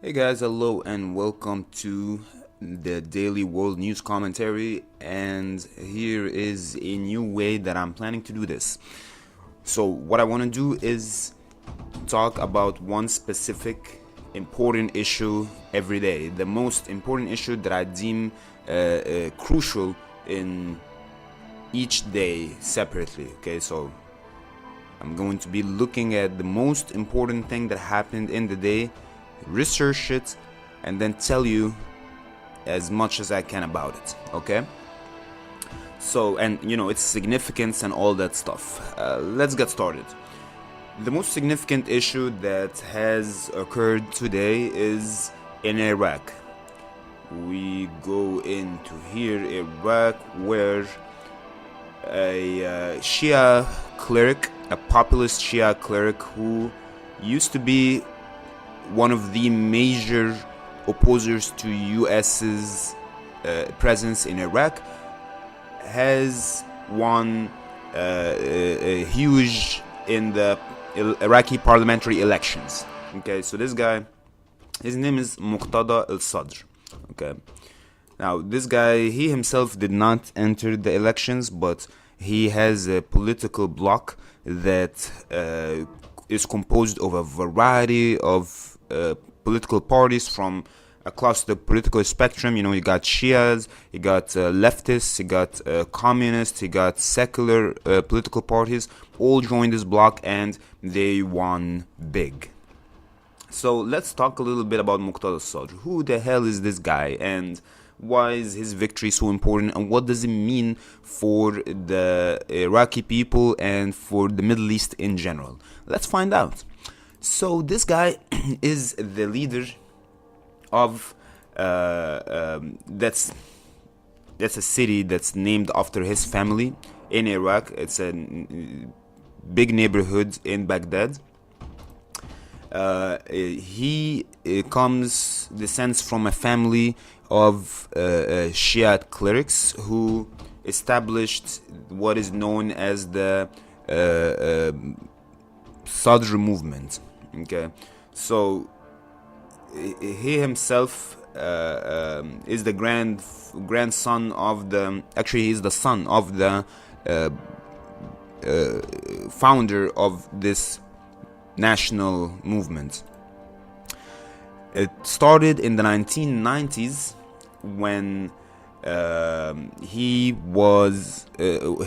Hey guys, hello and welcome to the daily world news commentary. And here is a new way that I'm planning to do this. So, what I want to do is talk about one specific important issue every day, the most important issue that I deem crucial in each day separately. Okay, so I'm going to be looking at the most important thing that happened in the day, research it, and then tell you as much as I can about it. Okay, so, and its significance and all that stuff. Let's get started. The most significant issue that has occurred today is in Iraq. We go into here, Iraq, where a Shia cleric, a populist Shia cleric who used to be one of the major opposers to US's presence in Iraq, has won huge in the Iraqi parliamentary elections. Okay, so this guy, his name is Muqtada Al Sadr. Okay, now this guy, he himself did not enter the elections, but he has a political bloc that is composed of a variety of political parties from across the political spectrum. You got Shias, you got leftists, you got communists, you got secular political parties, all joined this bloc and they won big. So let's talk a little bit about Muqtada Al Sadr. Who the hell is this guy, and why is his victory so important, and what does it mean for the Iraqi people and for the Middle East in general? Let's find out. So this guy is the leader of that's a city that's named after his family in Iraq. It's a big neighborhood in Baghdad. He descends from a family of Shiite clerics who established what is known as the Sadr movement. Okay, so he himself is the grandson of he's the son of the founder of this national movement. It started in the 1990s when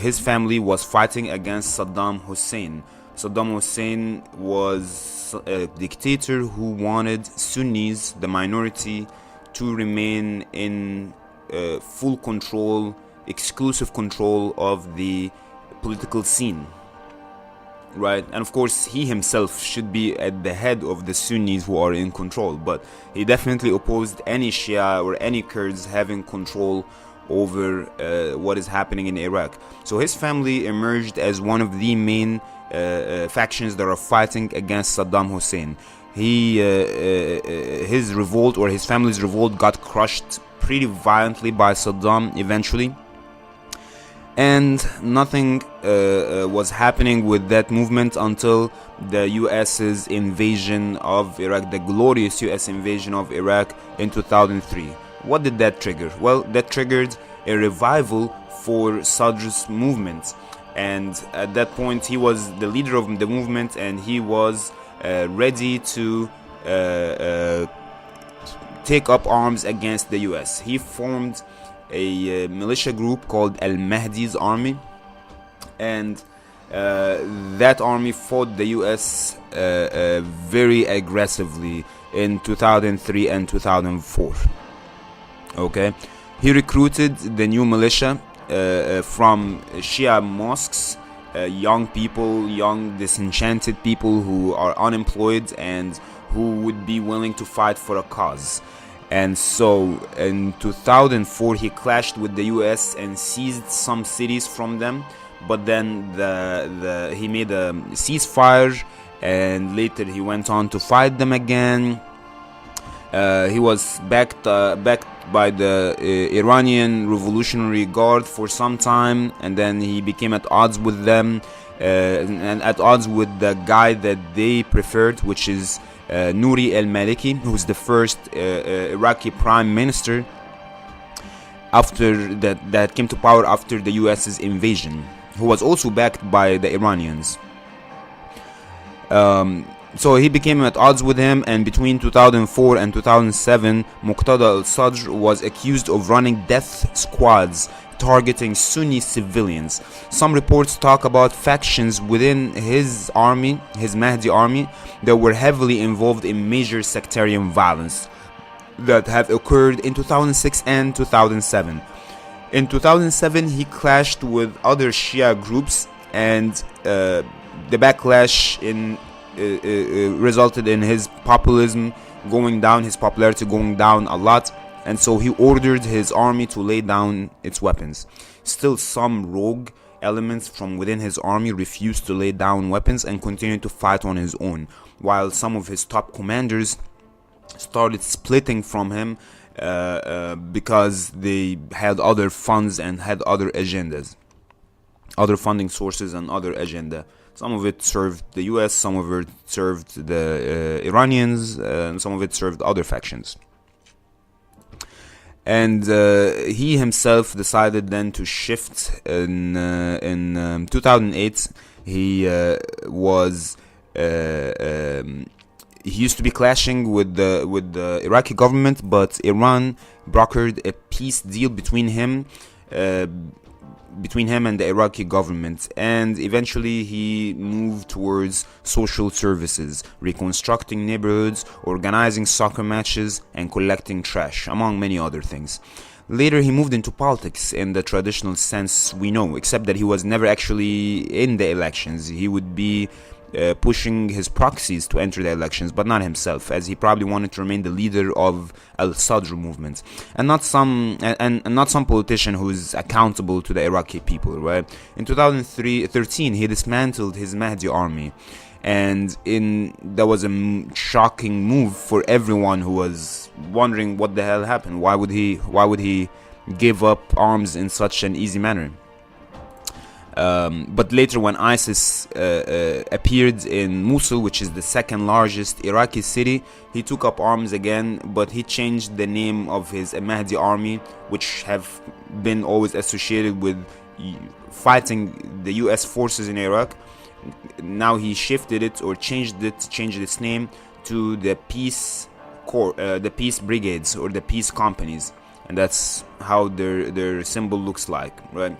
his family was fighting against Saddam Hussein. Saddam Hussein was a dictator who wanted Sunnis, the minority, to remain in full control, exclusive control of the political scene. Right, and of course he himself should be at the head of the Sunnis who are in control, but he definitely opposed any Shia or any Kurds having control over what is happening in Iraq. So his family emerged as one of the main factions that are fighting against Saddam Hussein. His revolt, or his family's revolt, got crushed pretty violently by Saddam eventually. And nothing was happening with that movement until the US's invasion of Iraq, the glorious US invasion of Iraq in 2003. What did that trigger? Well, that triggered a revival for Sadr's movement. And at that point, he was the leader of the movement, and he was ready to take up arms against the US. He formed a militia group called Al Mahdi's army, and that army fought the US very aggressively in 2003 and 2004. Okay, he recruited the new militia from Shia mosques, young people, young disenchanted people who are unemployed and who would be willing to fight for a cause. And so in 2004 he clashed with the US and seized some cities from them, but then he made a ceasefire, and later he went on to fight them again. He was backed by the Iranian Revolutionary Guard for some time, and then he became at odds with them and at odds with the guy that they preferred, which is Nouri al-Maliki, who's the first Iraqi prime minister after that came to power after the US's invasion, who was also backed by the Iranians. So he became at odds with him, and between 2004 and 2007, Muqtada Al Sadr was accused of running death squads targeting Sunni civilians. Some reports talk about factions within his army, his Mahdi army, that were heavily involved in major sectarian violence that have occurred in 2006 and 2007. In 2007, he clashed with other Shia groups, and the backlash resulted in his popularity going down a lot, and so he ordered his army to lay down its weapons. Still, some rogue elements from within his army refused to lay down weapons and continued to fight on his own, while some of his top commanders started splitting from him because they had other funds and had other agendas, other funding sources and other agenda. Some of it served the US, some of it served the Iranians, and some of it served other factions. And he himself decided then to shift in 2008. He used to be clashing with the Iraqi government, but Iran brokered a peace deal between him and the Iraqi government, and eventually he moved towards social services, reconstructing neighborhoods, organizing soccer matches, and collecting trash, among many other things. Later he moved into politics in the traditional sense we know, except that he was never actually in the elections. He would be pushing his proxies to enter the elections, but not himself, as he probably wanted to remain the leader of Al Sadr movement, and not some politician who is accountable to the Iraqi people, right? In 2013, he dismantled his Mahdi army, and that was a shocking move for everyone who was wondering what the hell happened. Why would he give up arms in such an easy manner? But later, when ISIS appeared in Mosul, which is the second largest Iraqi city, he took up arms again, but he changed the name of his Mahdi army, which have been always associated with fighting the US forces in Iraq. Now he shifted it, or changed its name to the Peace Corps, the Peace Brigades, or the Peace Companies, and that's how their symbol looks like, right?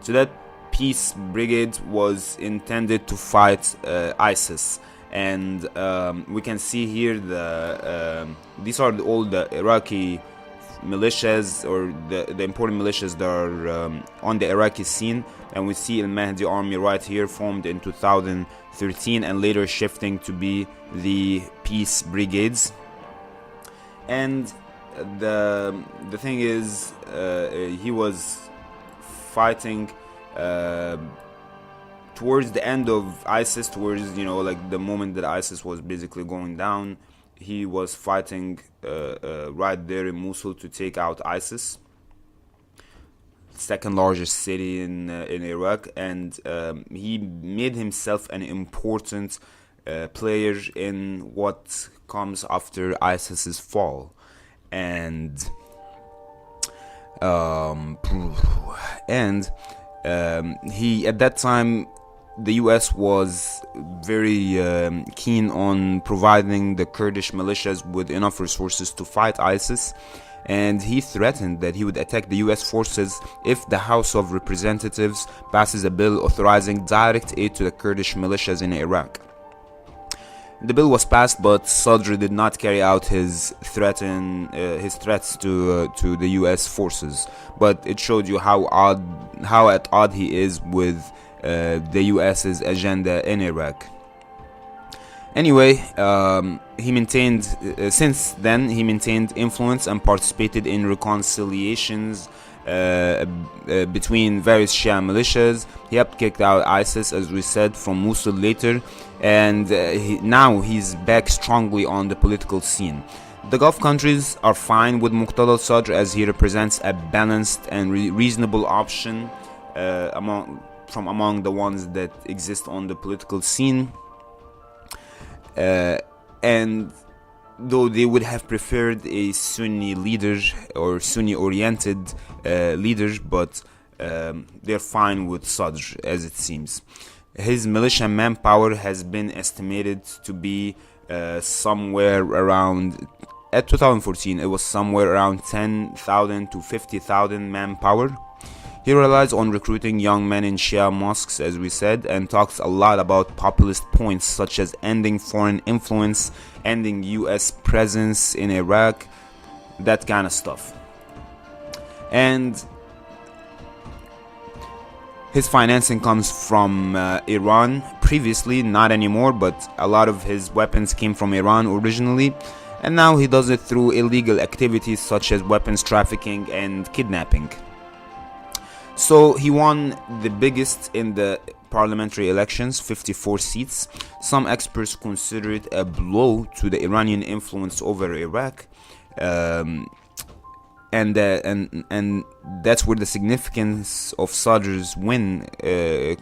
So that Peace Brigade was intended to fight ISIS, and we can see here these are all the Iraqi militias, or the important militias that are on the Iraqi scene, and we see Al Mahdi army right here, formed in 2013 and later shifting to be the Peace Brigades. And the thing is, he was fighting towards the end of ISIS, towards like the moment that ISIS was basically going down. He was fighting right there in Mosul to take out ISIS, second largest city in Iraq, and he made himself an important player in what comes after ISIS's fall. And he, at that time, the US was very keen on providing the Kurdish militias with enough resources to fight ISIS, and he threatened that he would attack the US forces if the House of Representatives passes a bill authorizing direct aid to the Kurdish militias in Iraq. The bill was passed, but Sadr did not carry out his threats to the U.S. forces. But it showed you how at odd he is with the U.S.'s agenda in Iraq. Anyway, since then he maintained influence and participated in reconciliations between various Shia militias. He helped kick out ISIS, as we said, from Mosul later, and now he's back strongly on the political scene. The Gulf countries are fine with Muqtada Al Sadr, as he represents a balanced and reasonable option among the ones that exist on the political scene. and though they would have preferred a Sunni leader or Sunni-oriented leader, but they're fine with Sadr, as it seems. His militia manpower has been estimated to be somewhere around, at 2014, it was somewhere around 10,000 to 50,000 manpower. He relies on recruiting young men in Shia mosques, as we said, and talks a lot about populist points such as ending foreign influence, ending US presence in Iraq, that kind of stuff. And his financing comes from Iran previously, not anymore, but a lot of his weapons came from Iran originally, and now he does it through illegal activities such as weapons trafficking and kidnapping. So he won the biggest in the parliamentary elections, 54 seats. Some experts consider it a blow to the Iranian influence over Iraq, and that's where the significance of Sadr's win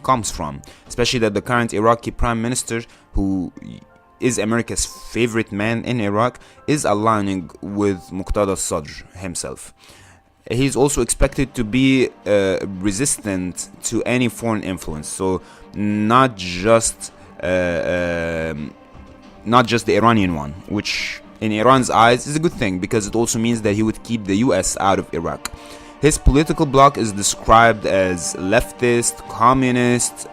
comes from, especially that the current Iraqi prime minister, who is America's favorite man in Iraq, is aligning with Muqtada Al Sadr himself. He's also expected to be resistant to any foreign influence, so not just the Iranian one, which in Iran's eyes is a good thing because it also means that he would keep the US out of Iraq. His political bloc is described as leftist, communist,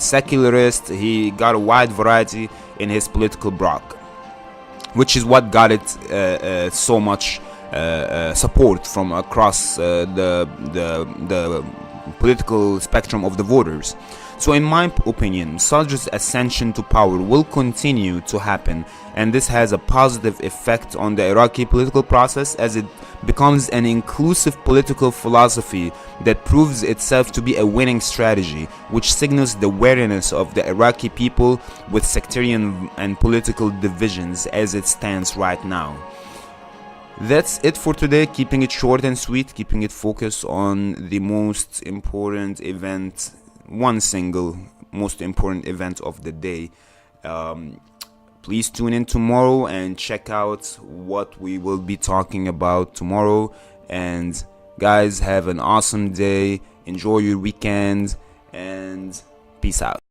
secularist. He got a wide variety in his political bloc, which is what got it so much support from across the political spectrum of the voters. So in my opinion, Sadr's ascension to power will continue to happen, and this has a positive effect on the Iraqi political process as it becomes an inclusive political philosophy that proves itself to be a winning strategy, which signals the wariness of the Iraqi people with sectarian and political divisions as it stands right now. That's it for today, keeping it short and sweet, keeping it focused on the most important event, one single most important event of the day. Please tune in tomorrow and check out what we will be talking about tomorrow. And guys, have an awesome day, enjoy your weekend, and peace out.